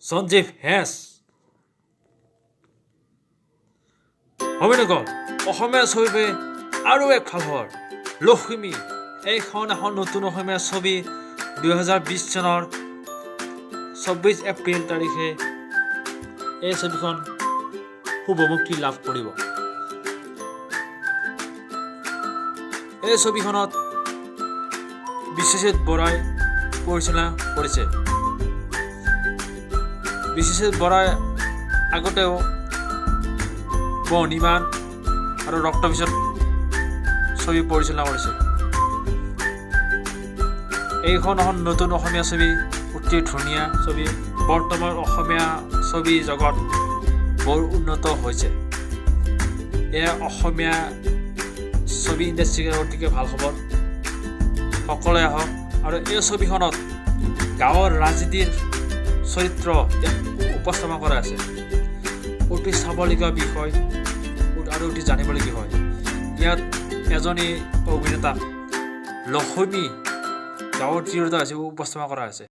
Sanjeev hash অভিনগৰ অসমীয়া ছবি আৰু এক ভাল খবৰ লক্ষ্মী এইখন এখন নতুন অসমীয়া ছবি 2020 চনৰ 24 এপ্ৰিল তাৰিখে এই ছবিখন শুভ মুক্তি লাভ কৰিব। এই ছবিখনত বিশ্বজিৎ বৰাই পৰিচালনা কৰিছে। বিশ্বজিৎ বৰাই আগতেও বহ্নিমান আৰু ৰক্তবিষদ ছবি পৰিচালনা কৰিছে। এইখন এখন নতুন অসমীয়া ছবি, অতি ধুনীয়া ছবি। বৰ্তমান অসমীয়া ছবি জগত বৰ উন্নত হৈছে। এয়া অসমীয়া ছবি ইণ্ডাষ্ট্ৰীৰ অতিকে ভাল খবৰ। সকলোৱে আহক। আৰু এই ছবিখনত গাঁৱৰ ৰাজনীতিৰ চৰিত্ৰ উপস্থাপন কৰা আছে। অতি চাবলগীয়া বিষয় আৰু অতি জানিবলগীয়া হয়। ইয়াত এজনী অভিনেতা লক্ষ্মী গাঁৱৰ তিৰোতা উপস্থাপন কৰা হৈছে।